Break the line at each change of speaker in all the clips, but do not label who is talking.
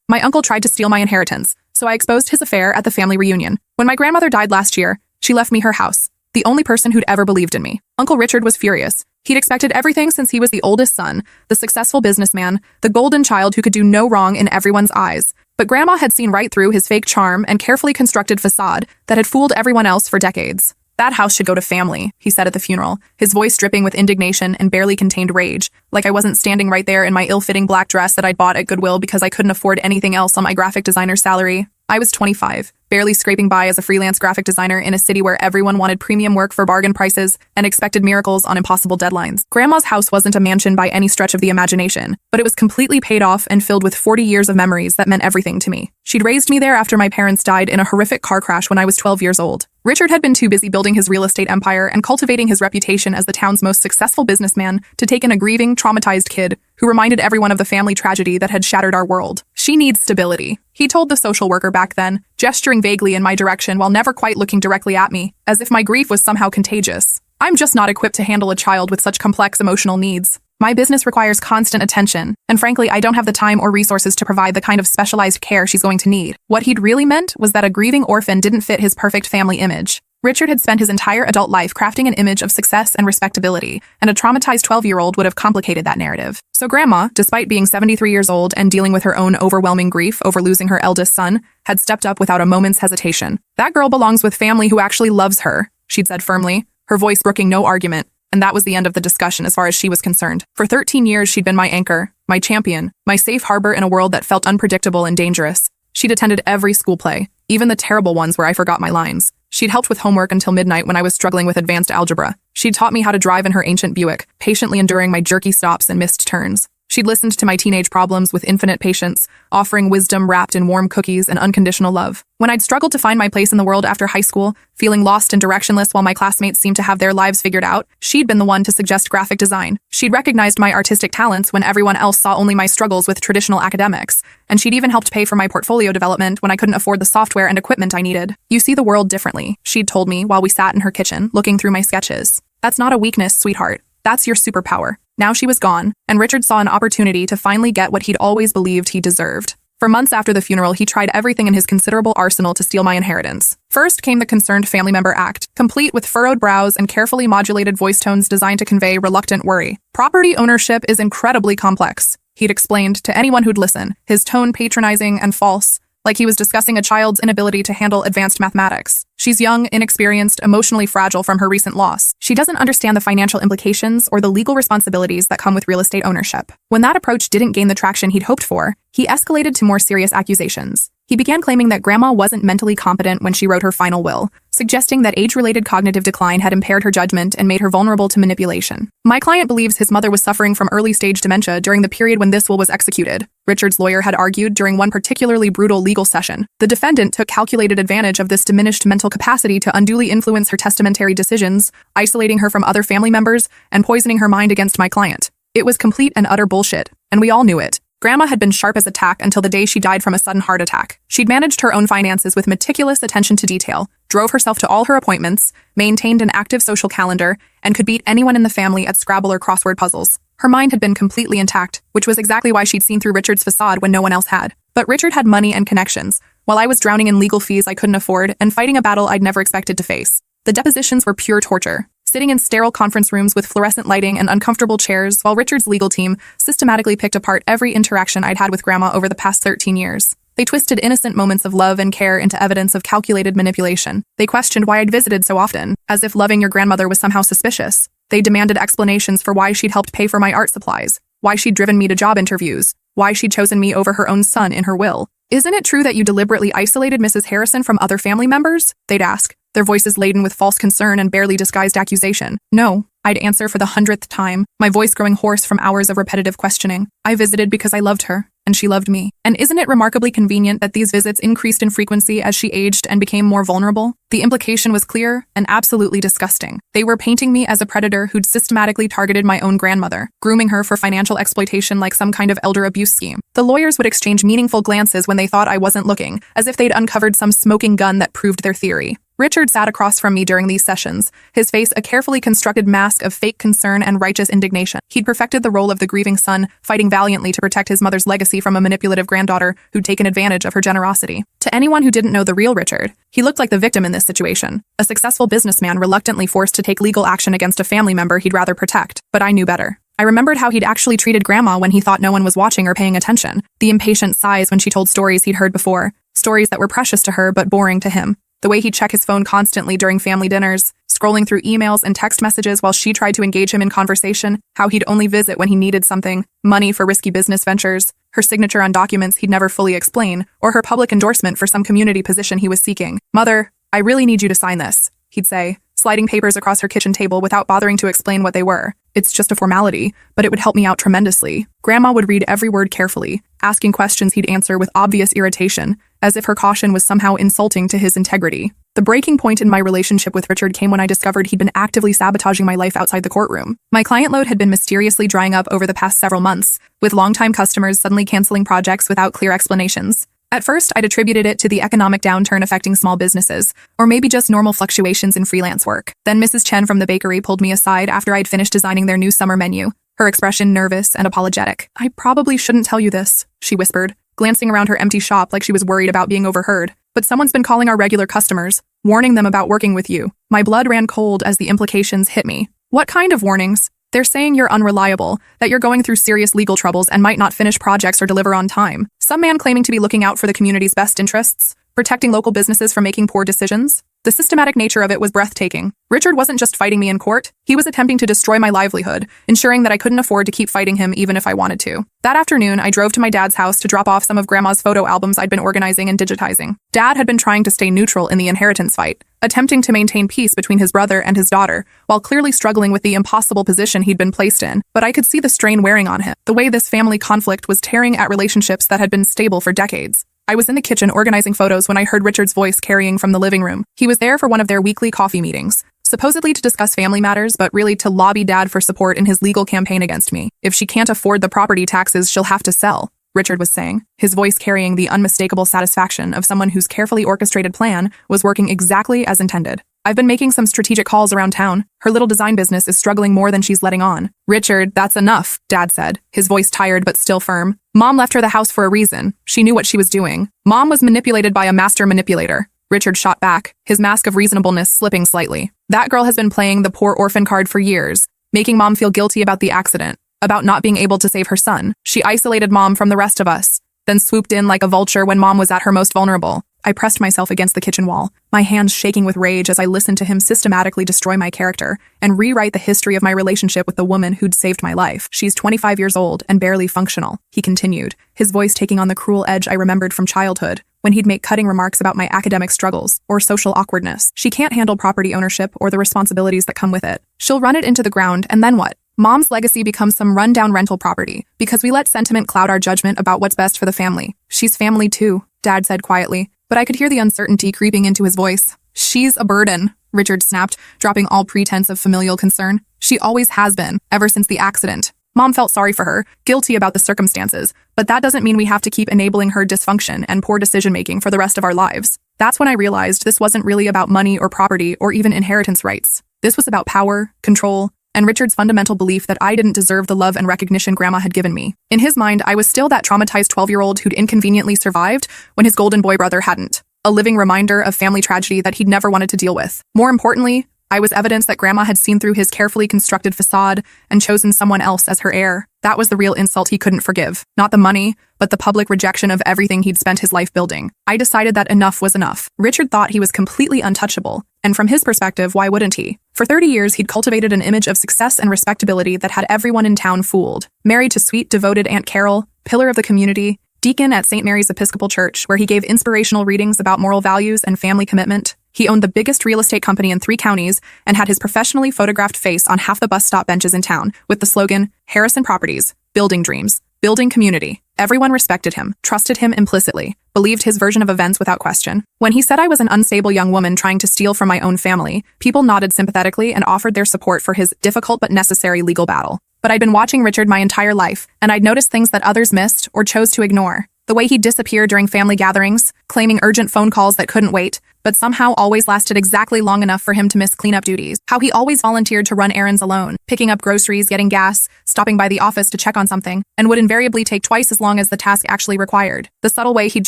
My uncle tried to steal my inheritance, so I exposed his affair at the family reunion. When my grandmother died last year, she left me her house. The only person who'd ever believed in me. Uncle Richard was furious. He'd expected everything since he was the oldest son, the successful businessman, the golden child who could do no wrong in everyone's eyes. But Grandma had seen right through his fake charm and carefully constructed facade that had fooled everyone else for decades. That house should go to family, he said at the funeral, his voice dripping with indignation and barely contained rage, like I wasn't standing right there in my ill-fitting black dress that I'd bought at Goodwill because I couldn't afford anything else on my graphic designer's salary. I was 25, barely scraping by as a freelance graphic designer in a city where everyone wanted premium work for bargain prices and expected miracles on impossible deadlines. Grandma's house wasn't a mansion by any stretch of the imagination, but it was completely paid off and filled with 40 years of memories that meant everything to me. She'd raised me there after my parents died in a horrific car crash when I was 12 years old. Richard had been too busy building his real estate empire and cultivating his reputation as the town's most successful businessman to take in a grieving, traumatized kid who reminded everyone of the family tragedy that had shattered our world. She needs stability, he told the social worker back then, gesturing vaguely in my direction while never quite looking directly at me, as if my grief was somehow contagious. I'm just not equipped to handle a child with such complex emotional needs. My business requires constant attention, and frankly, I don't have the time or resources to provide the kind of specialized care she's going to need. What he'd really meant was that a grieving orphan didn't fit his perfect family image. Richard had spent his entire adult life crafting an image of success and respectability, and a traumatized 12-year-old would have complicated that narrative. So Grandma, despite being 73 years old and dealing with her own overwhelming grief over losing her eldest son, had stepped up without a moment's hesitation. That girl belongs with family who actually loves her, she'd said firmly, her voice brooking no argument. And that was the end of the discussion as far as she was concerned. For 13 years, she'd been my anchor, my champion, my safe harbor in a world that felt unpredictable and dangerous. She'd attended every school play, even the terrible ones where I forgot my lines. She'd helped with homework until midnight when I was struggling with advanced algebra. She'd taught me how to drive in her ancient Buick, patiently enduring my jerky stops and missed turns. She'd listened to my teenage problems with infinite patience, offering wisdom wrapped in warm cookies and unconditional love. When I'd struggled to find my place in the world after high school, feeling lost and directionless while my classmates seemed to have their lives figured out, she'd been the one to suggest graphic design. She'd recognized my artistic talents when everyone else saw only my struggles with traditional academics, and she'd even helped pay for my portfolio development when I couldn't afford the software and equipment I needed. You see the world differently, she'd told me while we sat in her kitchen, looking through my sketches. That's not a weakness, sweetheart. That's your superpower. Now she was gone, and Richard saw an opportunity to finally get what he'd always believed he deserved. For months after the funeral, he tried everything in his considerable arsenal to steal my inheritance. First came the concerned family member act, complete with furrowed brows and carefully modulated voice tones designed to convey reluctant worry. Property ownership is incredibly complex, he'd explained to anyone who'd listen, his tone patronizing and false, like he was discussing a child's inability to handle advanced mathematics. She's young, inexperienced, emotionally fragile from her recent loss. She doesn't understand the financial implications or the legal responsibilities that come with real estate ownership. When that approach didn't gain the traction he'd hoped for, he escalated to more serious accusations. He began claiming that Grandma wasn't mentally competent when she wrote her final will, suggesting that age-related cognitive decline had impaired her judgment and made her vulnerable to manipulation. My client believes his mother was suffering from early-stage dementia during the period when this will was executed, Richard's lawyer had argued during one particularly brutal legal session. The defendant took calculated advantage of this diminished mental capacity to unduly influence her testamentary decisions, isolating her from other family members and poisoning her mind against my client. It was complete and utter bullshit, and we all knew it. Grandma had been sharp as a tack until the day she died from a sudden heart attack. She'd managed her own finances with meticulous attention to detail, drove herself to all her appointments, maintained an active social calendar, and could beat anyone in the family at Scrabble or crossword puzzles. Her mind had been completely intact, which was exactly why she'd seen through Richard's facade when no one else had. But Richard had money and connections, while I was drowning in legal fees I couldn't afford and fighting a battle I'd never expected to face. The depositions were pure torture. Sitting in sterile conference rooms with fluorescent lighting and uncomfortable chairs while Richard's legal team systematically picked apart every interaction I'd had with Grandma over the past 13 years. They twisted innocent moments of love and care into evidence of calculated manipulation. They questioned why I'd visited so often, as if loving your grandmother was somehow suspicious. They demanded explanations for why she'd helped pay for my art supplies, why she'd driven me to job interviews, why she'd chosen me over her own son in her will. "Isn't it true that you deliberately isolated Mrs. Harrison from other family members?" they'd ask, their voices laden with false concern and barely disguised accusation. "No," I'd answer for the 100th time, my voice growing hoarse from hours of repetitive questioning. "I visited because I loved her, and she loved me." And isn't it remarkably convenient that these visits increased in frequency as she aged and became more vulnerable? The implication was clear and absolutely disgusting. They were painting me as a predator who'd systematically targeted my own grandmother, grooming her for financial exploitation like some kind of elder abuse scheme. The lawyers would exchange meaningful glances when they thought I wasn't looking, as if they'd uncovered some smoking gun that proved their theory. Richard sat across from me during these sessions, his face a carefully constructed mask of fake concern and righteous indignation. He'd perfected the role of the grieving son, fighting valiantly to protect his mother's legacy from a manipulative granddaughter who'd taken advantage of her generosity. To anyone who didn't know the real Richard, he looked like the victim in this situation, a successful businessman reluctantly forced to take legal action against a family member he'd rather protect. But I knew better. I remembered how he'd actually treated Grandma when he thought no one was watching or paying attention, the impatient sighs when she told stories he'd heard before, stories that were precious to her but boring to him. The way he'd check his phone constantly during family dinners, scrolling through emails and text messages while she tried to engage him in conversation, how he'd only visit when he needed something, money for risky business ventures, her signature on documents he'd never fully explain, or her public endorsement for some community position he was seeking. "Mother, I really need you to sign this," he'd say, sliding papers across her kitchen table without bothering to explain what they were. "It's just a formality, but it would help me out tremendously." Grandma would read every word carefully, asking questions he'd answer with obvious irritation, as if her caution was somehow insulting to his integrity. The breaking point in my relationship with Richard came when I discovered he'd been actively sabotaging my life outside the courtroom. My client load had been mysteriously drying up over the past several months, with longtime customers suddenly canceling projects without clear explanations. At first, I'd attributed it to the economic downturn affecting small businesses, or maybe just normal fluctuations in freelance work. Then Mrs. Chen from the bakery pulled me aside after I'd finished designing their new summer menu, her expression nervous and apologetic. "I probably shouldn't tell you this," she whispered, glancing around her empty shop like she was worried about being overheard. "But someone's been calling our regular customers, warning them about working with you." My blood ran cold as the implications hit me. "What kind of warnings?" "They're saying you're unreliable, that you're going through serious legal troubles and might not finish projects or deliver on time. Some man claiming to be looking out for the community's best interests, protecting local businesses from making poor decisions." The systematic nature of it was breathtaking. Richard wasn't just fighting me in court, he was attempting to destroy my livelihood, ensuring that I couldn't afford to keep fighting him even if I wanted to. That afternoon, I drove to my dad's house to drop off some of Grandma's photo albums I'd been organizing and digitizing. Dad had been trying to stay neutral in the inheritance fight, attempting to maintain peace between his brother and his daughter, while clearly struggling with the impossible position he'd been placed in. But I could see the strain wearing on him, the way this family conflict was tearing at relationships that had been stable for decades. I was in the kitchen organizing photos when I heard Richard's voice carrying from the living room. He was there for one of their weekly coffee meetings, supposedly to discuss family matters, but really to lobby Dad for support in his legal campaign against me. "If she can't afford the property taxes, she'll have to sell," Richard was saying, his voice carrying the unmistakable satisfaction of someone whose carefully orchestrated plan was working exactly as intended. "I've been making some strategic calls around town. Her little design business is struggling more than she's letting on." "Richard, that's enough," Dad said, his voice tired but still firm. "Mom left her the house for a reason. She knew what she was doing. Mom was manipulated by a master manipulator." Richard shot back, his mask of reasonableness slipping slightly. "That girl has been playing the poor orphan card for years, making Mom feel guilty about the accident, about not being able to save her son. She isolated Mom from the rest of us, then swooped in like a vulture when Mom was at her most vulnerable." I pressed myself against the kitchen wall, my hands shaking with rage as I listened to him systematically destroy my character and rewrite the history of my relationship with the woman who'd saved my life. "She's 25 years old and barely functional," he continued, his voice taking on the cruel edge I remembered from childhood, when he'd make cutting remarks about my academic struggles or social awkwardness. "She can't handle property ownership or the responsibilities that come with it. She'll run it into the ground, and then what? Mom's legacy becomes some rundown rental property because we let sentiment cloud our judgment about what's best for the family. She's family too," Dad said quietly, but I could hear the uncertainty creeping into his voice. "She's a burden," Richard snapped, dropping all pretense of familial concern. "She always has been, ever since the accident. Mom felt sorry for her, guilty about the circumstances, but that doesn't mean we have to keep enabling her dysfunction and poor decision-making for the rest of our lives." That's when I realized this wasn't really about money or property or even inheritance rights. This was about power, control, and Richard's fundamental belief that I didn't deserve the love and recognition Grandma had given me. In his mind, I was still that traumatized 12-year-old who'd inconveniently survived when his golden boy brother hadn't. A living reminder of family tragedy that he'd never wanted to deal with. More importantly, I was evidence that Grandma had seen through his carefully constructed facade and chosen someone else as her heir. That was the real insult he couldn't forgive. Not the money, but the public rejection of everything he'd spent his life building. I decided that enough was enough. Richard thought he was completely untouchable, and from his perspective, why wouldn't he? For 30 years, he'd cultivated an image of success and respectability that had everyone in town fooled. Married to sweet, devoted Aunt Carol, pillar of the community, deacon at St. Mary's Episcopal Church, where he gave inspirational readings about moral values and family commitment. He owned the biggest real estate company in 3 counties and had his professionally photographed face on half the bus stop benches in town with the slogan, "Harrison Properties, building dreams, building community." Everyone respected him, trusted him implicitly, believed his version of events without question. When he said I was an unstable young woman trying to steal from my own family, people nodded sympathetically and offered their support for his difficult but necessary legal battle. But I'd been watching Richard my entire life, and I'd noticed things that others missed or chose to ignore. The way he'd disappear during family gatherings, claiming urgent phone calls that couldn't wait, but somehow always lasted exactly long enough for him to miss cleanup duties. How he always volunteered to run errands alone, picking up groceries, getting gas, stopping by the office to check on something, and would invariably take twice as long as the task actually required. The subtle way he'd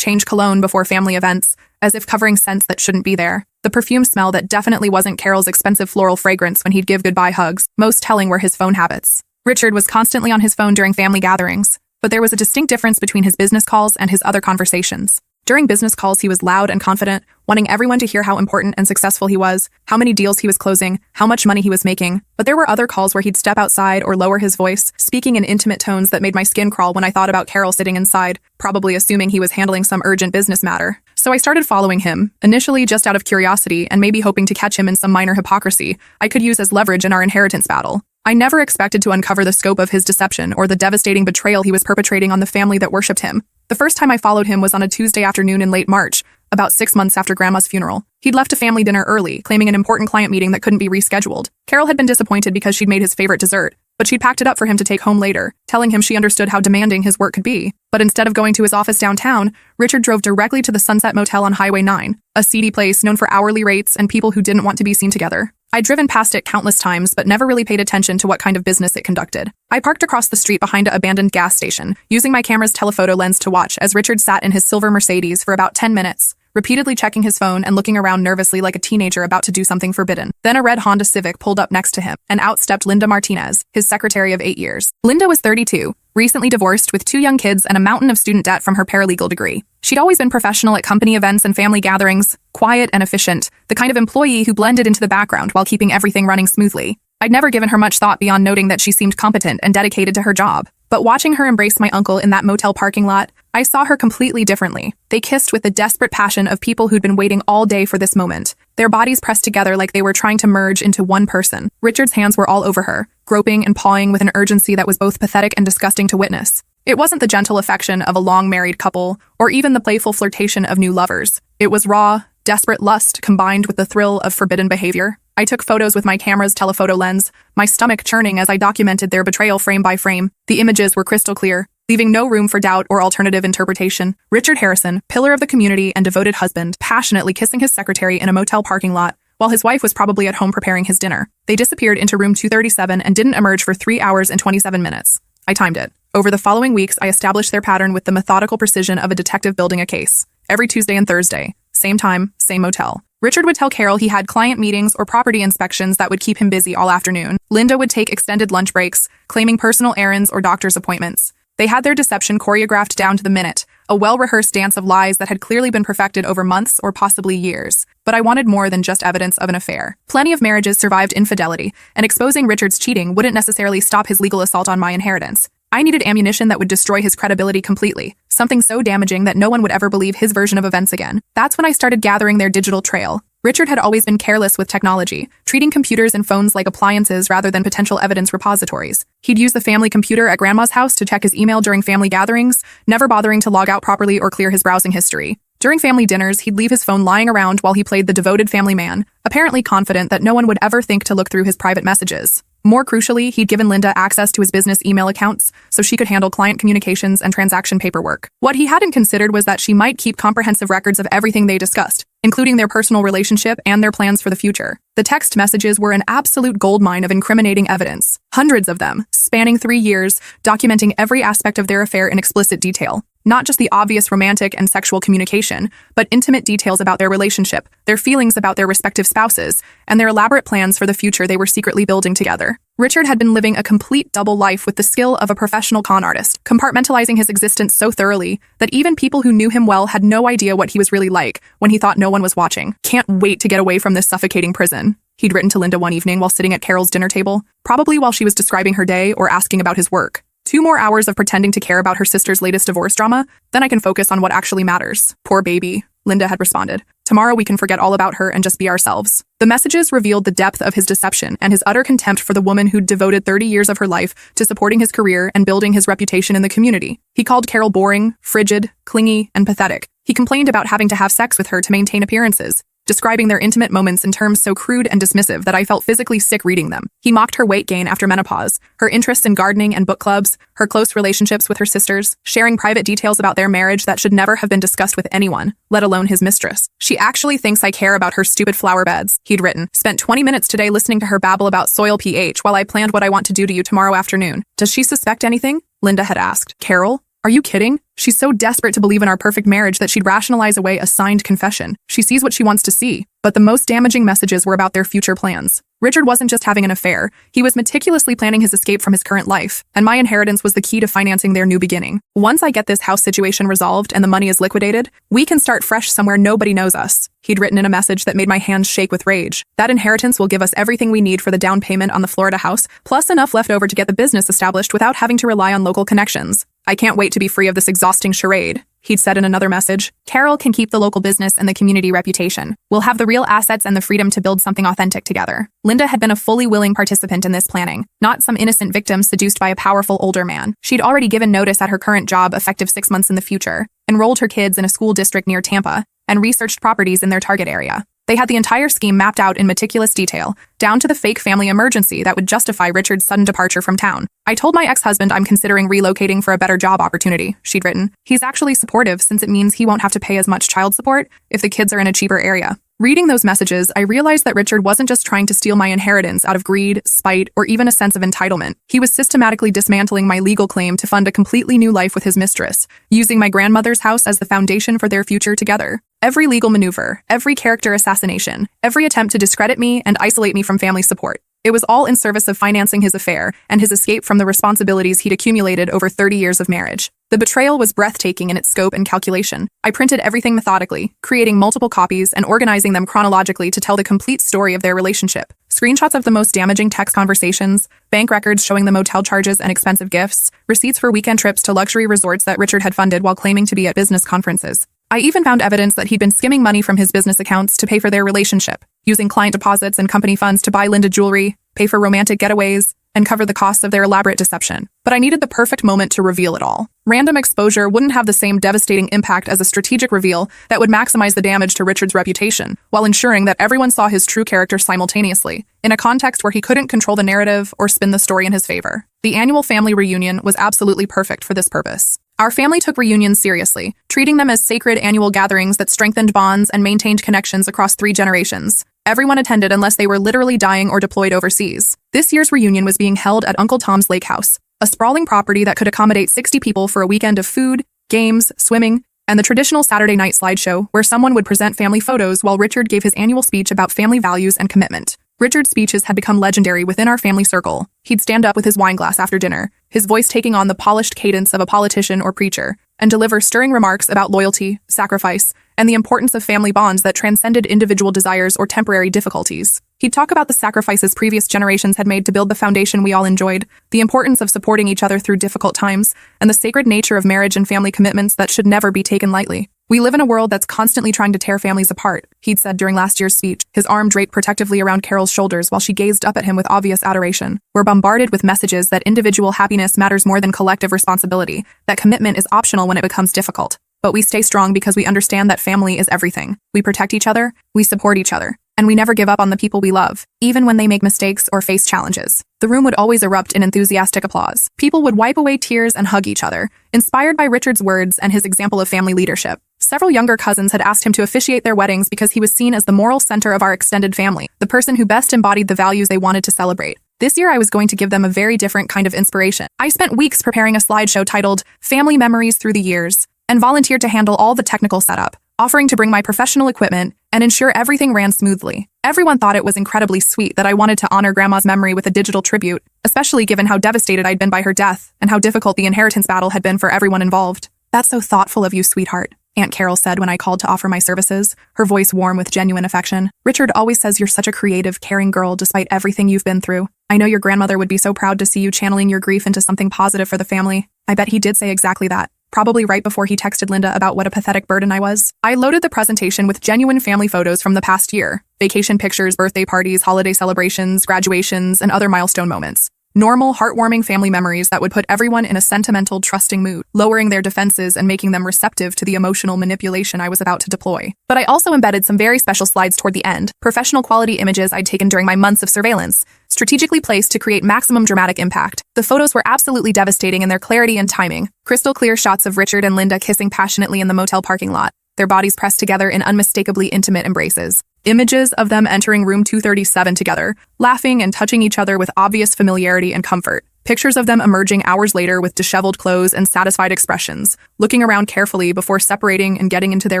change cologne before family events, as if covering scents that shouldn't be there. The perfume smell that definitely wasn't Carol's expensive floral fragrance when he'd give goodbye hugs. Most telling were his phone habits. Richard was constantly on his phone during family gatherings, but there was a distinct difference between his business calls and his other conversations. During business calls, he was loud and confident, wanting everyone to hear how important and successful he was, how many deals he was closing, how much money he was making. But there were other calls where he'd step outside or lower his voice, speaking in intimate tones that made my skin crawl when I thought about Carol sitting inside, probably assuming he was handling some urgent business matter. So I started following him, initially just out of curiosity and maybe hoping to catch him in some minor hypocrisy I could use as leverage in our inheritance battle. I never expected to uncover the scope of his deception or the devastating betrayal he was perpetrating on the family that worshipped him. The first time I followed him was on a Tuesday afternoon in late March, about 6 months after Grandma's funeral. He'd left a family dinner early, claiming an important client meeting that couldn't be rescheduled. Carol had been disappointed because she'd made his favorite dessert, but she'd packed it up for him to take home later, telling him she understood how demanding his work could be. But instead of going to his office downtown, Richard drove directly to the Sunset Motel on Highway 9, a seedy place known for hourly rates and people who didn't want to be seen together. I'd driven past it countless times, but never really paid attention to what kind of business it conducted. I parked across the street behind an abandoned gas station, using my camera's telephoto lens to watch as Richard sat in his silver Mercedes for about 10 minutes, repeatedly checking his phone and looking around nervously like a teenager about to do something forbidden. Then a red Honda Civic pulled up next to him, and out stepped Linda Martinez, his secretary of 8 years. Linda was 32, recently divorced with 2 young kids and a mountain of student debt from her paralegal degree. She'd always been professional at company events and family gatherings, quiet and efficient, the kind of employee who blended into the background while keeping everything running smoothly. I'd never given her much thought beyond noting that she seemed competent and dedicated to her job. But watching her embrace my uncle in that motel parking lot, I saw her completely differently. They kissed with the desperate passion of people who'd been waiting all day for this moment, their bodies pressed together like they were trying to merge into one person. Richard's hands were all over her, groping and pawing with an urgency that was both pathetic and disgusting to witness. It wasn't the gentle affection of a long-married couple, or even the playful flirtation of new lovers. It was raw, desperate lust combined with the thrill of forbidden behavior. I took photos with my camera's telephoto lens, my stomach churning as I documented their betrayal frame by frame. The images were crystal clear, leaving no room for doubt or alternative interpretation. Richard Harrison, pillar of the community and devoted husband, passionately kissing his secretary in a motel parking lot, while his wife was probably at home preparing his dinner. They disappeared into room 237 and didn't emerge for 3 hours and 27 minutes. I timed it. Over the following weeks, I established their pattern with the methodical precision of a detective building a case. Every Tuesday and Thursday, same time, same motel. Richard would tell Carol he had client meetings or property inspections that would keep him busy all afternoon. Linda would take extended lunch breaks, claiming personal errands or doctor's appointments. They had their deception choreographed down to the minute, a well-rehearsed dance of lies that had clearly been perfected over months or possibly years. But I wanted more than just evidence of an affair. Plenty of marriages survived infidelity, and exposing Richard's cheating wouldn't necessarily stop his legal assault on my inheritance. I needed ammunition that would destroy his credibility completely, something so damaging that no one would ever believe his version of events again. That's when I started gathering their digital trail. Richard had always been careless with technology, treating computers and phones like appliances rather than potential evidence repositories. He'd use the family computer at Grandma's house to check his email during family gatherings, never bothering to log out properly or clear his browsing history. During family dinners, he'd leave his phone lying around while he played the devoted family man, apparently confident that no one would ever think to look through his private messages. More crucially, he'd given Linda access to his business email accounts so she could handle client communications and transaction paperwork. What he hadn't considered was that she might keep comprehensive records of everything they discussed, including their personal relationship and their plans for the future. The text messages were an absolute goldmine of incriminating evidence. Hundreds of them, spanning 3 years, documenting every aspect of their affair in explicit detail. Not just the obvious romantic and sexual communication, but intimate details about their relationship, their feelings about their respective spouses, and their elaborate plans for the future they were secretly building together. Richard had been living a complete double life with the skill of a professional con artist, compartmentalizing his existence so thoroughly that even people who knew him well had no idea what he was really like when he thought no one was watching. "Can't wait to get away from this suffocating prison," he'd written to Linda one evening while sitting at Carol's dinner table, probably while she was describing her day or asking about his work. 2 more hours of pretending to care about her sister's latest divorce drama, then I can focus on what actually matters. "Poor baby," Linda had responded. "Tomorrow we can forget all about her and just be ourselves." The messages revealed the depth of his deception and his utter contempt for the woman who'd devoted 30 years of her life to supporting his career and building his reputation in the community. He called Carol boring, frigid, clingy, and pathetic. He complained about having to have sex with her to maintain appearances, describing their intimate moments in terms so crude and dismissive that I felt physically sick reading them. He mocked her weight gain after menopause, her interests in gardening and book clubs, her close relationships with her sisters, sharing private details about their marriage that should never have been discussed with anyone, let alone his mistress. She actually thinks I care about her stupid flower beds, he'd written. Spent 20 minutes today listening to her babble about soil pH while I planned what I want to do to you tomorrow afternoon. Does she suspect anything? Linda had asked. Carol? Are you kidding? She's so desperate to believe in our perfect marriage that she'd rationalize away a signed confession. She sees what she wants to see. But the most damaging messages were about their future plans. Richard wasn't just having an affair. He was meticulously planning his escape from his current life, and my inheritance was the key to financing their new beginning. Once I get this house situation resolved and the money is liquidated, we can start fresh somewhere nobody knows us. He'd written in a message that made my hands shake with rage. That inheritance will give us everything we need for the down payment on the Florida house, plus enough left over to get the business established without having to rely on local connections. I can't wait to be free of this exhausting charade, he'd said in another message. Carol can keep the local business and the community reputation. We'll have the real assets and the freedom to build something authentic together. Linda had been a fully willing participant in this planning, not some innocent victim seduced by a powerful older man. She'd already given notice at her current job effective 6 months in the future, enrolled her kids in a school district near Tampa, and researched properties in their target area. They had the entire scheme mapped out in meticulous detail, down to the fake family emergency that would justify Richard's sudden departure from town. I told my ex-husband I'm considering relocating for a better job opportunity, she'd written. He's actually supportive since it means he won't have to pay as much child support if the kids are in a cheaper area. Reading those messages, I realized that Richard wasn't just trying to steal my inheritance out of greed, spite, or even a sense of entitlement. He was systematically dismantling my legal claim to fund a completely new life with his mistress, using my grandmother's house as the foundation for their future together. Every legal maneuver, every character assassination, every attempt to discredit me and isolate me from family support. It was all in service of financing his affair and his escape from the responsibilities he'd accumulated over 30 years of marriage. The betrayal was breathtaking in its scope and calculation. I printed everything methodically, creating multiple copies and organizing them chronologically to tell the complete story of their relationship. Screenshots of the most damaging text conversations, bank records showing the motel charges and expensive gifts, receipts for weekend trips to luxury resorts that Richard had funded while claiming to be at business conferences. I even found evidence that he'd been skimming money from his business accounts to pay for their relationship, using client deposits and company funds to buy Linda jewelry, pay for romantic getaways, and cover the costs of their elaborate deception. But I needed the perfect moment to reveal it all. Random exposure wouldn't have the same devastating impact as a strategic reveal that would maximize the damage to Richard's reputation, while ensuring that everyone saw his true character simultaneously, in a context where he couldn't control the narrative or spin the story in his favor. The annual family reunion was absolutely perfect for this purpose. Our family took reunions seriously, treating them as sacred annual gatherings that strengthened bonds and maintained connections across 3 generations. Everyone attended unless they were literally dying or deployed overseas. This year's reunion was being held at Uncle Tom's Lake House, a sprawling property that could accommodate 60 people for a weekend of food, games, swimming, and the traditional Saturday night slideshow where someone would present family photos while Richard gave his annual speech about family values and commitment. Richard's speeches had become legendary within our family circle. He'd stand up with his wine glass after dinner, his voice taking on the polished cadence of a politician or preacher, and deliver stirring remarks about loyalty, sacrifice, and the importance of family bonds that transcended individual desires or temporary difficulties. He'd talk about the sacrifices previous generations had made to build the foundation we all enjoyed, the importance of supporting each other through difficult times, and the sacred nature of marriage and family commitments that should never be taken lightly. We live in a world that's constantly trying to tear families apart, he'd said during last year's speech, his arm draped protectively around Carol's shoulders while she gazed up at him with obvious adoration. We're bombarded with messages that individual happiness matters more than collective responsibility, that commitment is optional when it becomes difficult. But we stay strong because we understand that family is everything. We protect each other, we support each other, and we never give up on the people we love, even when they make mistakes or face challenges. The room would always erupt in enthusiastic applause. People would wipe away tears and hug each other, inspired by Richard's words and his example of family leadership. Several younger cousins had asked him to officiate their weddings because he was seen as the moral center of our extended family, the person who best embodied the values they wanted to celebrate. This year I was going to give them a very different kind of inspiration. I spent weeks preparing a slideshow titled Family Memories Through the Years, and volunteered to handle all the technical setup, offering to bring my professional equipment and ensure everything ran smoothly. Everyone thought it was incredibly sweet that I wanted to honor Grandma's memory with a digital tribute, especially given how devastated I'd been by her death and how difficult the inheritance battle had been for everyone involved. "That's so thoughtful of you, sweetheart," Aunt Carol said when I called to offer my services, her voice warm with genuine affection. "Richard always says you're such a creative, caring girl despite everything you've been through. I know your grandmother would be so proud to see you channeling your grief into something positive for the family." I bet he did say exactly that, probably right before he texted Linda about what a pathetic burden I was. I loaded the presentation with genuine family photos from the past year, vacation pictures, birthday parties, holiday celebrations, graduations, and other milestone moments. Normal, heartwarming family memories that would put everyone in a sentimental, trusting mood, lowering their defenses and making them receptive to the emotional manipulation I was about to deploy. But I also embedded some very special slides toward the end, professional quality images I'd taken during my months of surveillance, strategically placed to create maximum dramatic impact. The photos were absolutely devastating in their clarity and timing. Crystal clear shots of Richard and Linda kissing passionately in the motel parking lot, their bodies pressed together in unmistakably intimate embraces. Images of them entering room 237 together, laughing and touching each other with obvious familiarity and comfort. Pictures of them emerging hours later with disheveled clothes and satisfied expressions, looking around carefully before separating and getting into their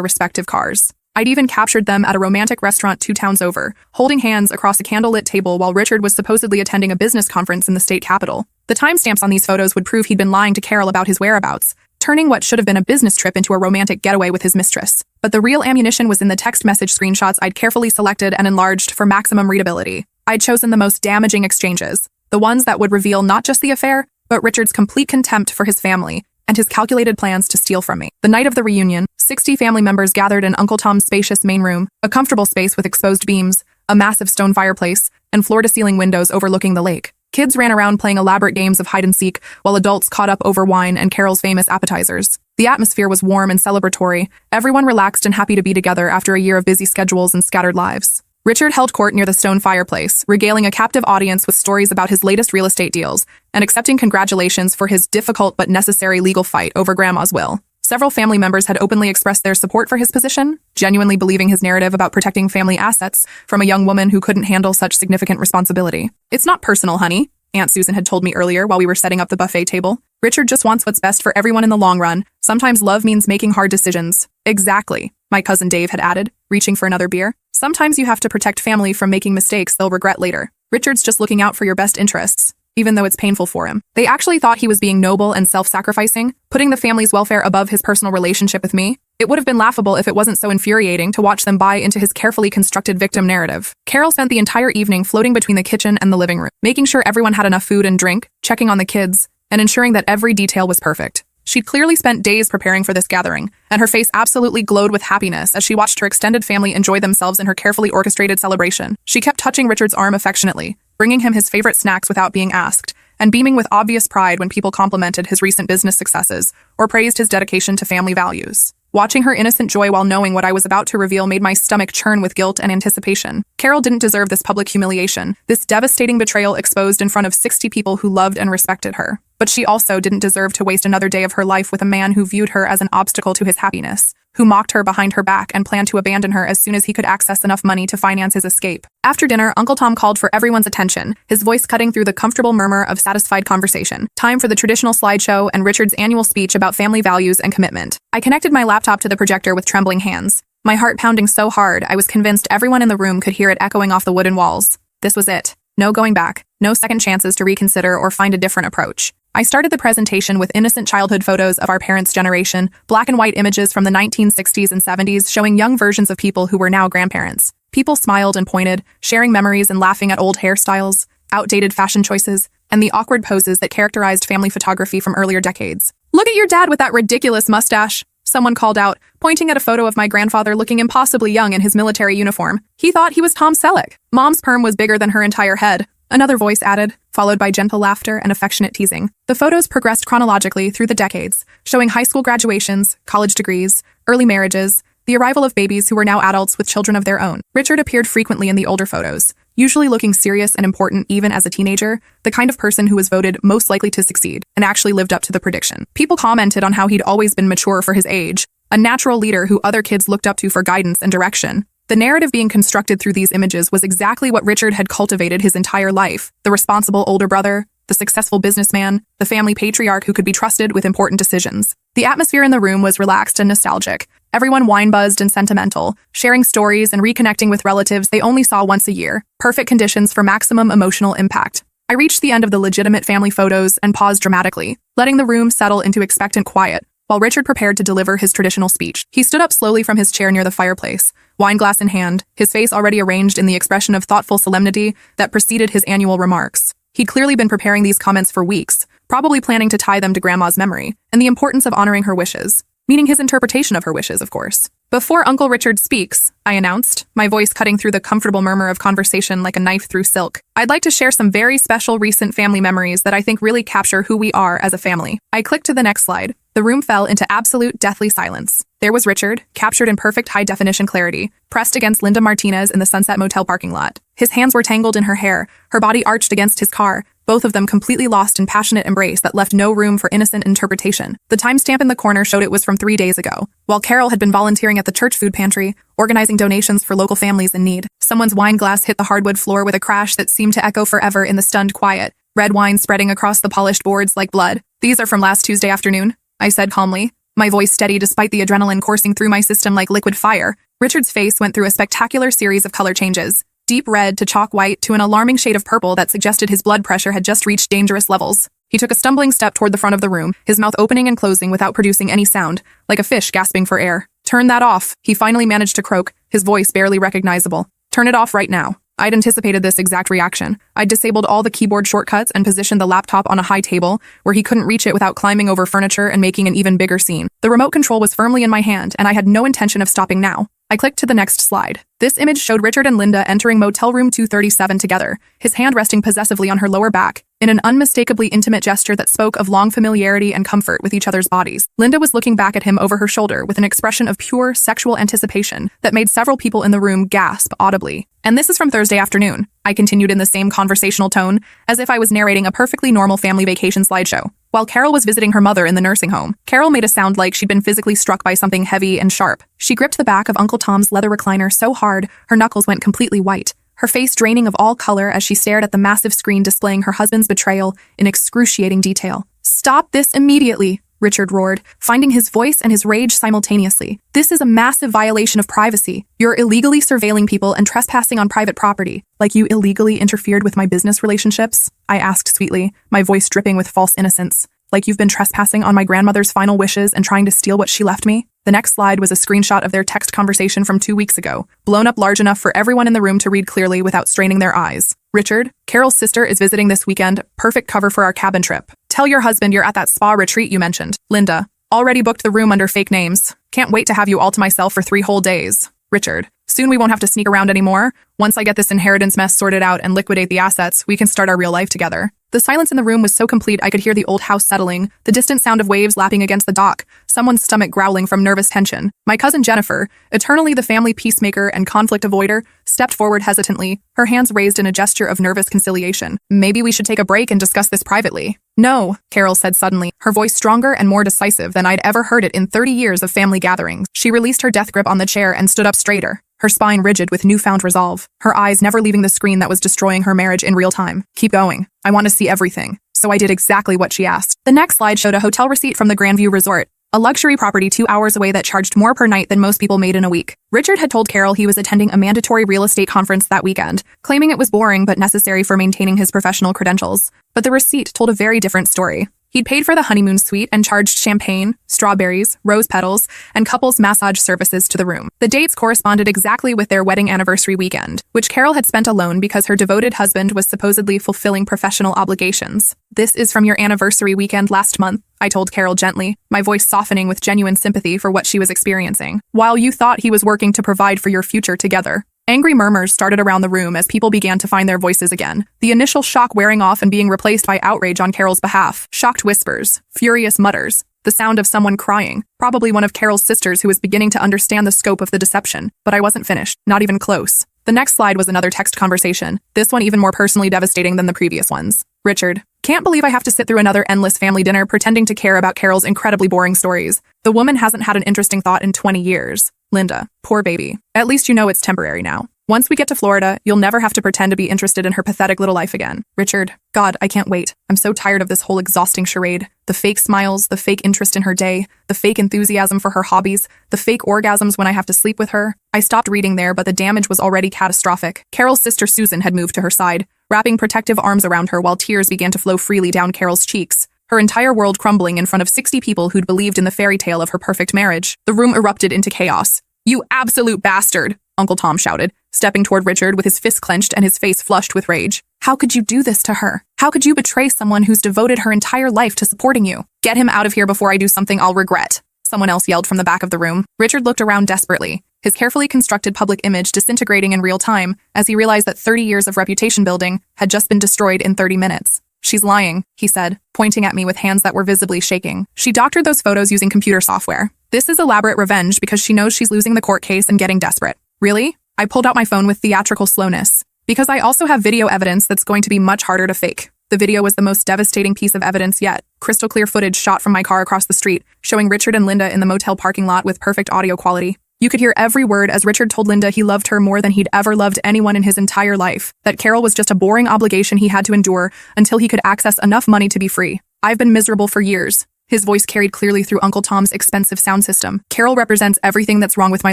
respective cars. I'd even captured them at a romantic restaurant 2 towns over, holding hands across a candlelit table while Richard was supposedly attending a business conference in the state capital. The timestamps on these photos would prove he'd been lying to Carol about his whereabouts, turning what should have been a business trip into a romantic getaway with his mistress. But the real ammunition was in the text message screenshots I'd carefully selected and enlarged for maximum readability. I'd chosen the most damaging exchanges, the ones that would reveal not just the affair, but Richard's complete contempt for his family and his calculated plans to steal from me. The night of the reunion, 60 family members gathered in Uncle Tom's spacious main room, a comfortable space with exposed beams, a massive stone fireplace, and floor-to-ceiling windows overlooking the lake. Kids ran around playing elaborate games of hide-and-seek, while adults caught up over wine and Carol's famous appetizers. The atmosphere was warm and celebratory, everyone relaxed and happy to be together after a year of busy schedules and scattered lives. Richard held court near the stone fireplace, regaling a captive audience with stories about his latest real estate deals, and accepting congratulations for his difficult but necessary legal fight over Grandma's will. Several family members had openly expressed their support for his position, genuinely believing his narrative about protecting family assets from a young woman who couldn't handle such significant responsibility. "It's not personal, honey," Aunt Susan had told me earlier while we were setting up the buffet table. "Richard just wants what's best for everyone in the long run. Sometimes love means making hard decisions." "Exactly," my cousin Dave had added, reaching for another beer. "Sometimes you have to protect family from making mistakes they'll regret later. Richard's just looking out for your best interests, even though it's painful for him." They actually thought he was being noble and self-sacrificing, putting the family's welfare above his personal relationship with me. It would have been laughable if it wasn't so infuriating to watch them buy into his carefully constructed victim narrative. Carol spent the entire evening floating between the kitchen and the living room, making sure everyone had enough food and drink, checking on the kids, and ensuring that every detail was perfect. She'd clearly spent days preparing for this gathering, and her face absolutely glowed with happiness as she watched her extended family enjoy themselves in her carefully orchestrated celebration. She kept touching Richard's arm affectionately, bringing him his favorite snacks without being asked, and beaming with obvious pride when people complimented his recent business successes or praised his dedication to family values. Watching her innocent joy while knowing what I was about to reveal made my stomach churn with guilt and anticipation. Carol didn't deserve this public humiliation, this devastating betrayal exposed in front of 60 people who loved and respected her. But she also didn't deserve to waste another day of her life with a man who viewed her as an obstacle to his happiness, who mocked her behind her back and planned to abandon her as soon as he could access enough money to finance his escape. After dinner, Uncle Tom called for everyone's attention, his voice cutting through the comfortable murmur of satisfied conversation. Time for the traditional slideshow and Richard's annual speech about family values and commitment. I connected my laptop to the projector with trembling hands, my heart pounding so hard I was convinced everyone in the room could hear it echoing off the wooden walls. This was it. No going back, no second chances to reconsider or find a different approach. I started the presentation with innocent childhood photos of our parents' generation, black and white images from the 1960s and 70s showing young versions of people who were now grandparents. People smiled and pointed, sharing memories and laughing at old hairstyles, outdated fashion choices, and the awkward poses that characterized family photography from earlier decades. "Look at your dad with that ridiculous mustache," someone called out, pointing at a photo of my grandfather looking impossibly young in his military uniform. "He thought he was Tom Selleck." "Mom's perm was bigger than her entire head," another voice added, followed by gentle laughter and affectionate teasing. The photos progressed chronologically through the decades, showing high school graduations, college degrees, early marriages, the arrival of babies who were now adults with children of their own. Richard appeared frequently in the older photos, usually looking serious and important even as a teenager, the kind of person who was voted most likely to succeed, and actually lived up to the prediction. People commented on how he'd always been mature for his age, a natural leader who other kids looked up to for guidance and direction. The narrative being constructed through these images was exactly what Richard had cultivated his entire life: the responsible older brother, the successful businessman, the family patriarch who could be trusted with important decisions. The atmosphere in the room was relaxed and nostalgic, everyone wine-buzzed and sentimental, sharing stories and reconnecting with relatives they only saw once a year, perfect conditions for maximum emotional impact. I reached the end of the legitimate family photos and paused dramatically, letting the room settle into expectant quiet, while Richard prepared to deliver his traditional speech. He stood up slowly from his chair near the fireplace, wine glass in hand, his face already arranged in the expression of thoughtful solemnity that preceded his annual remarks. He'd clearly been preparing these comments for weeks, probably planning to tie them to Grandma's memory and the importance of honoring her wishes. meaning his interpretation of her wishes, of course. Before Uncle Richard speaks, I announced, my voice cutting through the comfortable murmur of conversation like a knife through silk. I'd like to share some very special recent family memories that I think really capture who we are as a family. I clicked to the next slide. The room fell into absolute deathly silence. There was Richard, captured in perfect high-definition clarity, pressed against Linda Martinez in the Sunset Motel parking lot. His hands were tangled in her hair, her body arched against his car, both of them completely lost in passionate embrace that left no room for innocent interpretation. The timestamp in the corner showed it was from 3 days ago, while Carol had been volunteering at the church food pantry, organizing donations for local families in need. Someone's wine glass hit the hardwood floor with a crash that seemed to echo forever in the stunned quiet, red wine spreading across the polished boards like blood. "These are from last Tuesday afternoon," I said calmly, my voice steady despite the adrenaline coursing through my system like liquid fire. Richard's face went through a spectacular series of color changes. Deep red to chalk white to an alarming shade of purple that suggested his blood pressure had just reached dangerous levels. He took a stumbling step toward the front of the room, his mouth opening and closing without producing any sound, like a fish gasping for air. "Turn that off," he finally managed to croak, his voice barely recognizable. "Turn it off right now." I'd anticipated this exact reaction. I'd disabled all the keyboard shortcuts and positioned the laptop on a high table, where he couldn't reach it without climbing over furniture and making an even bigger scene. The remote control was firmly in my hand, and I had no intention of stopping now. I clicked to the next slide. This image showed Richard and Linda entering motel room 237 together, his hand resting possessively on her lower back, in an unmistakably intimate gesture that spoke of long familiarity and comfort with each other's bodies. Linda was looking back at him over her shoulder with an expression of pure sexual anticipation that made several people in the room gasp audibly. "And this is from Thursday afternoon," I continued in the same conversational tone, as if I was narrating a perfectly normal family vacation slideshow. While Carol was visiting her mother in the nursing home, Carol made a sound like she'd been physically struck by something heavy and sharp. She gripped the back of Uncle Tom's leather recliner so hard, her knuckles went completely white, her face draining of all color as she stared at the massive screen displaying her husband's betrayal in excruciating detail. "Stop this immediately," Richard roared, finding his voice and his rage simultaneously. "This is a massive violation of privacy. You're illegally surveilling people and trespassing on private property. Like you illegally interfered with my business relationships?" I asked sweetly, my voice dripping with false innocence. "Like you've been trespassing on my grandmother's final wishes and trying to steal what she left me?" The next slide was a screenshot of their text conversation from 2 weeks ago, blown up large enough for everyone in the room to read clearly without straining their eyes. "Richard, Carol's sister is visiting this weekend. Perfect cover for our cabin trip. Tell your husband you're at that spa retreat you mentioned. Linda, already booked the room under fake names. Can't wait to have you all to myself for 3 whole days. Richard, soon we won't have to sneak around anymore. Once I get this inheritance mess sorted out and liquidate the assets, we can start our real life together." The silence in the room was so complete I could hear the old house settling, the distant sound of waves lapping against the dock, someone's stomach growling from nervous tension. My cousin Jennifer, eternally the family peacemaker and conflict avoider, stepped forward hesitantly, her hands raised in a gesture of nervous conciliation. "Maybe we should take a break and discuss this privately." "No," Carol said suddenly, her voice stronger and more decisive than I'd ever heard it in 30 years of family gatherings. She released her death grip on the chair and stood up straighter, her spine rigid with newfound resolve, her eyes never leaving the screen that was destroying her marriage in real time. "Keep going. I want to see everything." So I did exactly what she asked. The next slide showed a hotel receipt from the Grandview Resort, a luxury property 2 hours away that charged more per night than most people made in a week. Richard had told Carol he was attending a mandatory real estate conference that weekend, claiming it was boring but necessary for maintaining his professional credentials. But the receipt told a very different story. He'd paid for the honeymoon suite and charged champagne, strawberries, rose petals, and couples massage services to the room. The dates corresponded exactly with their wedding anniversary weekend, which Carol had spent alone because her devoted husband was supposedly fulfilling professional obligations. "This is from your anniversary weekend last month," I told Carol gently, my voice softening with genuine sympathy for what she was experiencing. "While you thought he was working to provide for your future together." Angry murmurs started around the room as people began to find their voices again, the initial shock wearing off and being replaced by outrage on Carol's behalf. Shocked whispers, furious mutters, the sound of someone crying, probably one of Carol's sisters who was beginning to understand the scope of the deception. But I wasn't finished, not even close. The next slide was another text conversation, this one even more personally devastating than the previous ones. "Richard, can't believe I have to sit through another endless family dinner pretending to care about Carol's incredibly boring stories. The woman hasn't had an interesting thought in 20 years. Linda, poor baby. At least you know it's temporary now. Once we get to Florida, you'll never have to pretend to be interested in her pathetic little life again. Richard, God, I can't wait. I'm so tired of this whole exhausting charade. The fake smiles, the fake interest in her day, the fake enthusiasm for her hobbies, the fake orgasms when I have to sleep with her." I stopped reading there, but the damage was already catastrophic. Carol's sister Susan had moved to her side, wrapping protective arms around her while tears began to flow freely down Carol's cheeks, her entire world crumbling in front of 60 people who'd believed in the fairy tale of her perfect marriage. The room erupted into chaos. "You absolute bastard!" Uncle Tom shouted, stepping toward Richard with his fists clenched and his face flushed with rage. "How could you do this to her? How could you betray someone who's devoted her entire life to supporting you? Get him out of here before I do something I'll regret." someone else yelled from the back of the room. Richard looked around desperately, his carefully constructed public image disintegrating in real time as he realized that 30 years of reputation building had just been destroyed in 30 minutes. "She's lying," he said, pointing at me with hands that were visibly shaking. "She doctored those photos using computer software. This is elaborate revenge because she knows she's losing the court case and getting desperate." "Really?" I pulled out my phone with theatrical slowness. "Because I also have video evidence that's going to be much harder to fake." The video was the most devastating piece of evidence yet. Crystal clear footage shot from my car across the street, showing Richard and Linda in the motel parking lot with perfect audio quality. You could hear every word as Richard told Linda he loved her more than he'd ever loved anyone in his entire life, that Carol was just a boring obligation he had to endure until he could access enough money to be free. "I've been miserable for years." His voice carried clearly through Uncle Tom's expensive sound system. "Carol represents everything that's wrong with my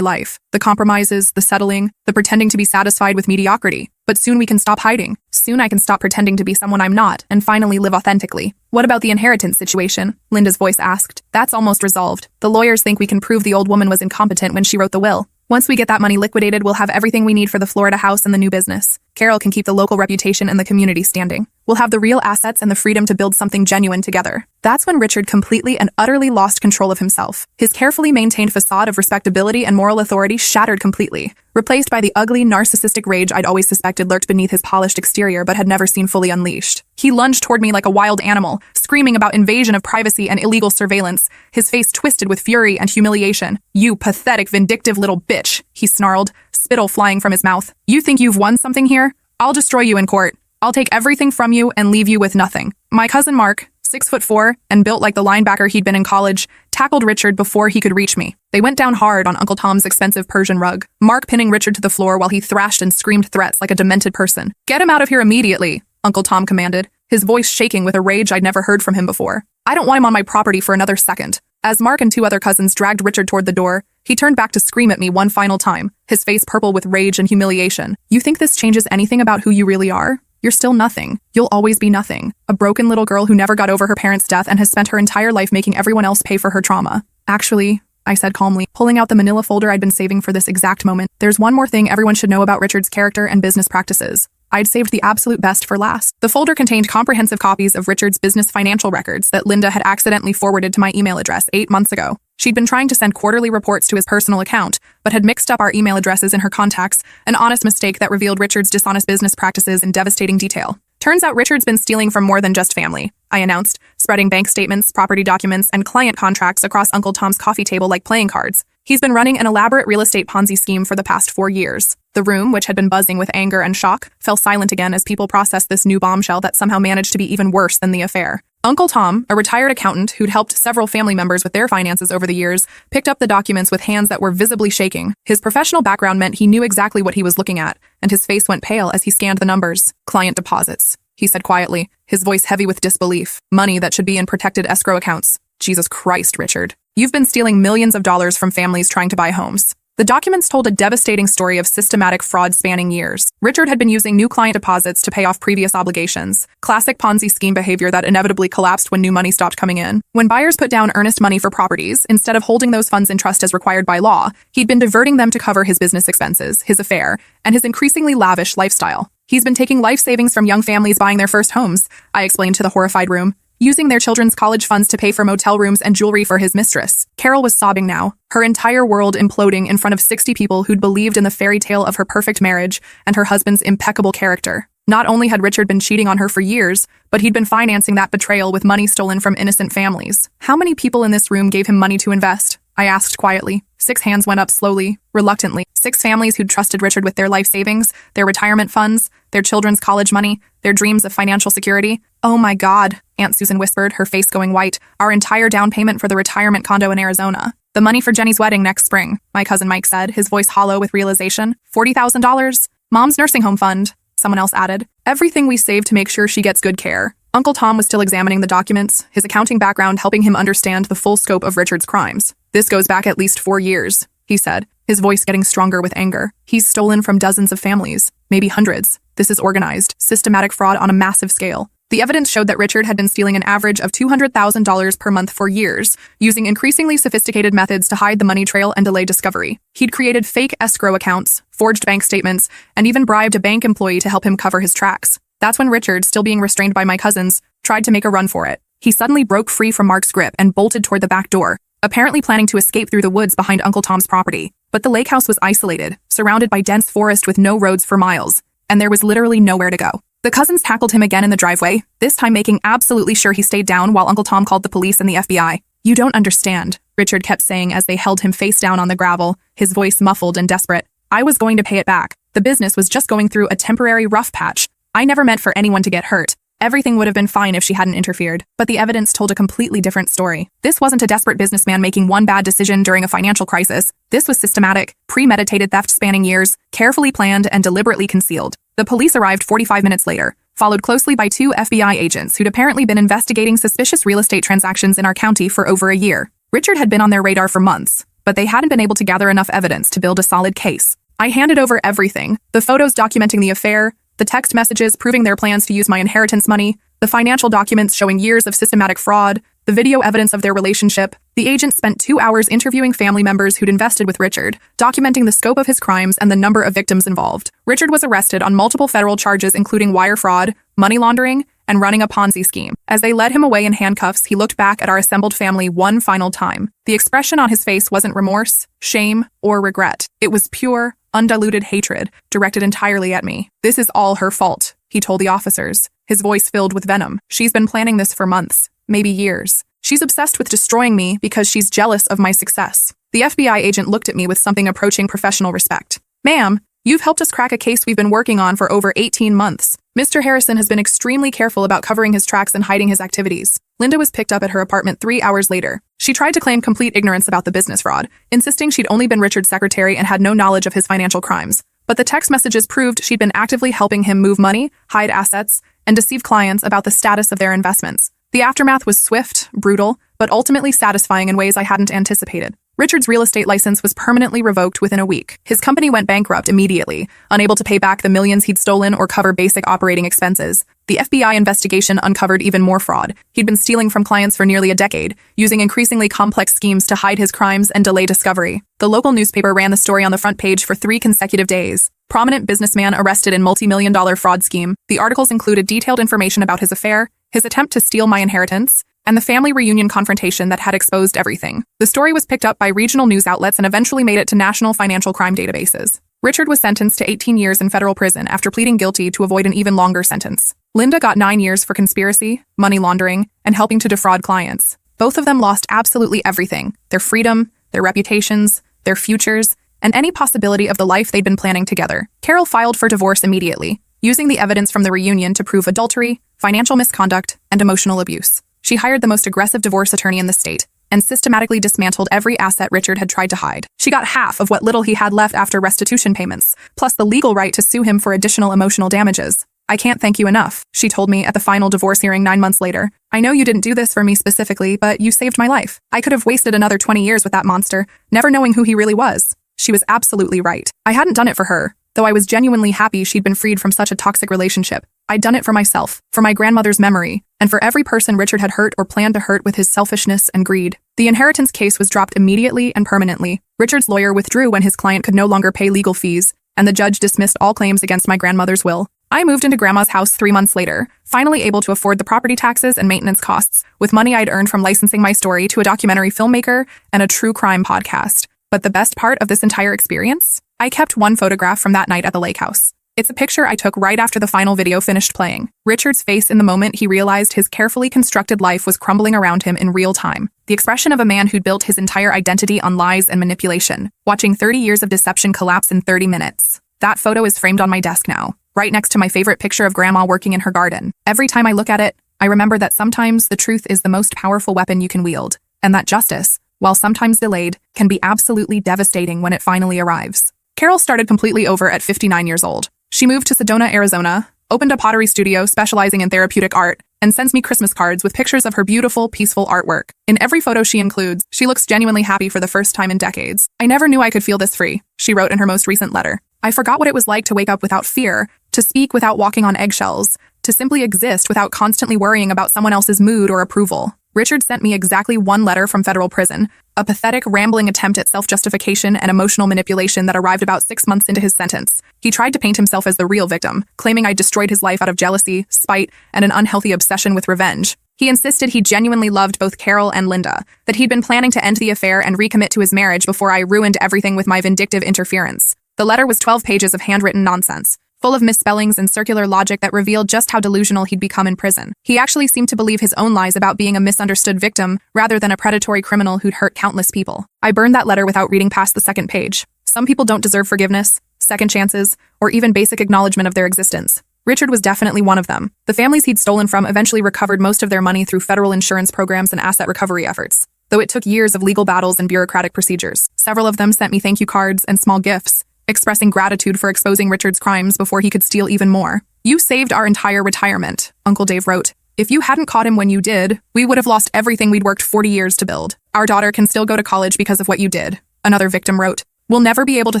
life. The compromises, the settling, the pretending to be satisfied with mediocrity. But soon we can stop hiding. Soon I can stop pretending to be someone I'm not and finally live authentically." "What about the inheritance situation?" Linda's voice asked. "That's almost resolved. The lawyers think we can prove the old woman was incompetent when she wrote the will. Once we get that money liquidated, we'll have everything we need for the Florida house and the new business. Carol can keep the local reputation and the community standing. We'll have the real assets and the freedom to build something genuine together." That's when Richard completely and utterly lost control of himself. His carefully maintained facade of respectability and moral authority shattered completely, replaced by the ugly, narcissistic rage I'd always suspected lurked beneath his polished exterior but had never seen fully unleashed. He lunged toward me like a wild animal, screaming about invasion of privacy and illegal surveillance, his face twisted with fury and humiliation. "You pathetic, vindictive little bitch," he snarled, spittle flying from his mouth. "You think you've won something here? I'll destroy you in court. I'll take everything from you and leave you with nothing." My cousin Mark, 6'4" and built like the linebacker he'd been in college, tackled Richard before he could reach me. They went down hard on Uncle Tom's expensive Persian rug, Mark pinning Richard to the floor while he thrashed and screamed threats like a demented person. "Get him out of here immediately," Uncle Tom commanded, his voice shaking with a rage I'd never heard from him before. "I don't want him on my property for another second." As Mark and two other cousins dragged Richard toward the door, he turned back to scream at me one final time, his face purple with rage and humiliation. "You think this changes anything about who you really are? You're still nothing. You'll always be nothing. A broken little girl who never got over her parents' death and has spent her entire life making everyone else pay for her trauma." "Actually," I said calmly, pulling out the manila folder I'd been saving for this exact moment, "there's one more thing everyone should know about Richard's character and business practices." I'd saved the absolute best for last. The folder contained comprehensive copies of Richard's business financial records that Linda had accidentally forwarded to my email address 8 months ago. She'd been trying to send quarterly reports to his personal account, but had mixed up our email addresses in her contacts, an honest mistake that revealed Richard's dishonest business practices in devastating detail. "Turns out Richard's been stealing from more than just family," I announced, spreading bank statements, property documents, and client contracts across Uncle Tom's coffee table like playing cards. "He's been running an elaborate real estate Ponzi scheme for the past 4 years. The room, which had been buzzing with anger and shock, fell silent again as people processed this new bombshell that somehow managed to be even worse than the affair. Uncle Tom, a retired accountant who'd helped several family members with their finances over the years, picked up the documents with hands that were visibly shaking. His professional background meant he knew exactly what he was looking at, and his face went pale as he scanned the numbers. "Client deposits," he said quietly, his voice heavy with disbelief. "Money that should be in protected escrow accounts. Jesus Christ, Richard. You've been stealing millions of dollars from families trying to buy homes." The documents told a devastating story of systematic fraud spanning years. Richard had been using new client deposits to pay off previous obligations. Classic Ponzi scheme behavior that inevitably collapsed when new money stopped coming in. When buyers put down earnest money for properties, instead of holding those funds in trust as required by law, he'd been diverting them to cover his business expenses, his affair, and his increasingly lavish lifestyle. "He's been taking life savings from young families buying their first homes," I explained to the horrified room, "using their children's college funds to pay for motel rooms and jewelry for his mistress." Carol was sobbing now, her entire world imploding in front of 60 people who'd believed in the fairy tale of her perfect marriage and her husband's impeccable character. Not only had Richard been cheating on her for years, but he'd been financing that betrayal with money stolen from innocent families. "How many people in this room gave him money to invest?" I asked quietly. 6 hands went up slowly, reluctantly. 6 families who'd trusted Richard with their life savings, their retirement funds, their children's college money, their dreams of financial security. "Oh my God," Aunt Susan whispered, her face going white. "Our entire down payment for the retirement condo in Arizona. The money for Jenny's wedding next spring," my cousin Mike said, his voice hollow with realization. $40,000. "Mom's nursing home fund," someone else added. "Everything we saved to make sure she gets good care." Uncle Tom was still examining the documents, his accounting background helping him understand the full scope of Richard's crimes. "This goes back at least 4 years, he said, his voice getting stronger with anger. "He's stolen from dozens of families, maybe hundreds. This is organized, systematic fraud on a massive scale." The evidence showed that Richard had been stealing an average of $200,000 per month for years, using increasingly sophisticated methods to hide the money trail and delay discovery. He'd created fake escrow accounts, forged bank statements, and even bribed a bank employee to help him cover his tracks. That's when Richard, still being restrained by my cousins, tried to make a run for it. He suddenly broke free from Mark's grip and bolted toward the back door. apparently planning to escape through the woods behind Uncle Tom's property. But the lake house was isolated, surrounded by dense forest with no roads for miles, and there was literally nowhere to go. The cousins tackled him again in the driveway, this time making absolutely sure he stayed down while Uncle Tom called the police and the FBI. "You don't understand," Richard kept saying as they held him face down on the gravel, his voice muffled and desperate. "I was going to pay it back. The business was just going through a temporary rough patch. I never meant for anyone to get hurt. Everything would have been fine if she hadn't interfered." But the evidence told a completely different story. This wasn't a desperate businessman making one bad decision during a financial crisis. This was systematic, premeditated theft spanning years, carefully planned and deliberately concealed. The police arrived 45 minutes later, followed closely by 2 FBI agents who'd apparently been investigating suspicious real estate transactions in our county for over a year. Richard had been on their radar for months, but they hadn't been able to gather enough evidence to build a solid case. I handed over everything: the photos documenting the affair, the text messages proving their plans to use my inheritance money, the financial documents showing years of systematic fraud, the video evidence of their relationship. The agents spent 2 hours interviewing family members who'd invested with Richard, documenting the scope of his crimes and the number of victims involved. Richard was arrested on multiple federal charges including wire fraud, money laundering, and running a Ponzi scheme. As they led him away in handcuffs, he looked back at our assembled family one final time. The expression on his face wasn't remorse, shame, or regret. It was pure, undiluted hatred, directed entirely at me. "This is all her fault," he told the officers, his voice filled with venom. "She's been planning this for months, maybe years. She's obsessed with destroying me because she's jealous of my success." The FBI agent looked at me with something approaching professional respect. "Ma'am, you've helped us crack a case we've been working on for over 18 months. Mr. Harrison has been extremely careful about covering his tracks and hiding his activities." Linda was picked up at her apartment 3 hours later. She tried to claim complete ignorance about the business fraud, insisting she'd only been Richard's secretary and had no knowledge of his financial crimes. But the text messages proved she'd been actively helping him move money, hide assets, and deceive clients about the status of their investments. The aftermath was swift, brutal, but ultimately satisfying in ways I hadn't anticipated. Richard's real estate license was permanently revoked within a week. His company went bankrupt immediately, unable to pay back the millions he'd stolen or cover basic operating expenses. The FBI investigation uncovered even more fraud. He'd been stealing from clients for nearly a decade, using increasingly complex schemes to hide his crimes and delay discovery. The local newspaper ran the story on the front page for 3 consecutive days. "Prominent businessman arrested in multi-million-dollar fraud scheme." The articles included detailed information about his affair, his attempt to steal my inheritance, and the family reunion confrontation that had exposed everything. The story was picked up by regional news outlets and eventually made it to national financial crime databases. Richard was sentenced to 18 years in federal prison after pleading guilty to avoid an even longer sentence. Linda got 9 years for conspiracy, money laundering, and helping to defraud clients. Both of them lost absolutely everything: their freedom, their reputations, their futures, and any possibility of the life they'd been planning together. Carol filed for divorce immediately, using the evidence from the reunion to prove adultery, financial misconduct, and emotional abuse. She hired the most aggressive divorce attorney in the state and systematically dismantled every asset Richard had tried to hide. She got half of what little he had left after restitution payments, plus the legal right to sue him for additional emotional damages. "I can't thank you enough," she told me at the final divorce hearing 9 months later. "I know you didn't do this for me specifically, but you saved my life. I could have wasted another 20 years with that monster, never knowing who he really was." She was absolutely right. I hadn't done it for her, though I was genuinely happy she'd been freed from such a toxic relationship. I'd done it for myself, for my grandmother's memory, and for every person Richard had hurt or planned to hurt with his selfishness and greed. The inheritance case was dropped immediately and permanently. Richard's lawyer withdrew when his client could no longer pay legal fees, and the judge dismissed all claims against my grandmother's will. I moved into Grandma's house 3 months later, finally able to afford the property taxes and maintenance costs, with money I'd earned from licensing my story to a documentary filmmaker and a true crime podcast. But the best part of this entire experience? I kept one photograph from that night at the lake house. It's a picture I took right after the final video finished playing. Richard's face in the moment he realized his carefully constructed life was crumbling around him in real time. The expression of a man who'd built his entire identity on lies and manipulation, watching 30 years of deception collapse in 30 minutes. That photo is framed on my desk now, right next to my favorite picture of Grandma working in her garden. Every time I look at it, I remember that sometimes the truth is the most powerful weapon you can wield, and that justice, while sometimes delayed, can be absolutely devastating when it finally arrives. Carol started completely over at 59 years old. She moved to Sedona, Arizona, opened a pottery studio specializing in therapeutic art, and sends me Christmas cards with pictures of her beautiful, peaceful artwork. In every photo she includes, she looks genuinely happy for the first time in decades. "I never knew I could feel this free," she wrote in her most recent letter. "I forgot what it was like to wake up without fear, to speak without walking on eggshells, to simply exist without constantly worrying about someone else's mood or approval." Richard sent me exactly 1 letter from federal prison, a pathetic, rambling attempt at self-justification and emotional manipulation that arrived about 6 months into his sentence. He tried to paint himself as the real victim, claiming I destroyed his life out of jealousy, spite, and an unhealthy obsession with revenge. He insisted he genuinely loved both Carol and Linda, that he'd been planning to end the affair and recommit to his marriage before I ruined everything with my vindictive interference. The letter was 12 pages of handwritten nonsense, full of misspellings and circular logic that revealed just how delusional he'd become in prison. He actually seemed to believe his own lies about being a misunderstood victim rather than a predatory criminal who'd hurt countless people. I burned that letter without reading past the second page. Some people don't deserve forgiveness, second chances, or even basic acknowledgement of their existence. Richard was definitely one of them. The families he'd stolen from eventually recovered most of their money through federal insurance programs and asset recovery efforts, though it took years of legal battles and bureaucratic procedures. Several of them sent me thank you cards and small gifts, expressing gratitude for exposing Richard's crimes before he could steal even more. "You saved our entire retirement," Uncle Dave wrote. "If you hadn't caught him when you did, we would have lost everything we'd worked 40 years to build. Our daughter can still go to college because of what you did," another victim wrote. "We'll never be able to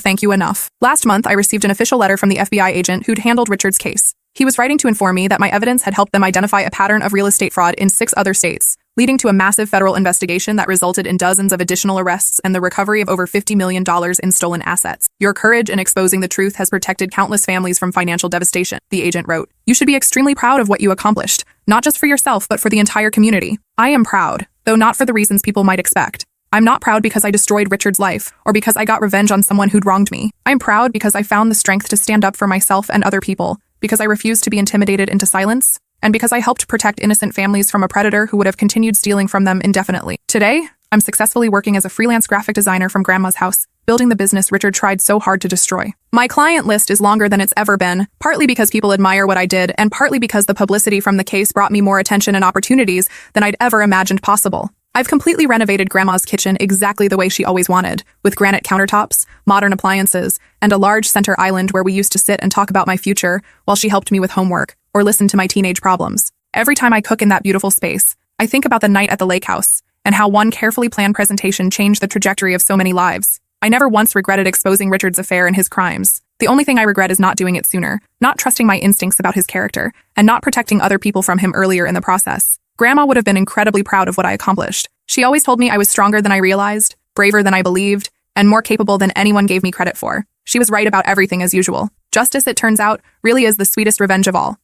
thank you enough." Last month, I received an official letter from the FBI agent who'd handled Richard's case. He was writing to inform me that my evidence had helped them identify a pattern of real estate fraud in 6 other states, leading to a massive federal investigation that resulted in dozens of additional arrests and the recovery of over $50 million in stolen assets. "Your courage in exposing the truth has protected countless families from financial devastation," the agent wrote. "You should be extremely proud of what you accomplished, not just for yourself but for the entire community." I am proud, though not for the reasons people might expect. I'm not proud because I destroyed Richard's life, or because I got revenge on someone who'd wronged me. I'm proud because I found the strength to stand up for myself and other people, because I refused to be intimidated into silence, and because I helped protect innocent families from a predator who would have continued stealing from them indefinitely. Today, I'm successfully working as a freelance graphic designer from Grandma's house, building the business Richard tried so hard to destroy. My client list is longer than it's ever been, partly because people admire what I did, and partly because the publicity from the case brought me more attention and opportunities than I'd ever imagined possible. I've completely renovated Grandma's kitchen exactly the way she always wanted, with granite countertops, modern appliances, and a large center island where we used to sit and talk about my future while she helped me with homework or listen to my teenage problems. Every time I cook in that beautiful space, I think about the night at the lake house and how one carefully planned presentation changed the trajectory of so many lives. I never once regretted exposing Richard's affair and his crimes. The only thing I regret is not doing it sooner, not trusting my instincts about his character, and not protecting other people from him earlier in the process. Grandma would have been incredibly proud of what I accomplished. She always told me I was stronger than I realized, braver than I believed, and more capable than anyone gave me credit for. She was right about everything as usual. Justice, it turns out, really is the sweetest revenge of all.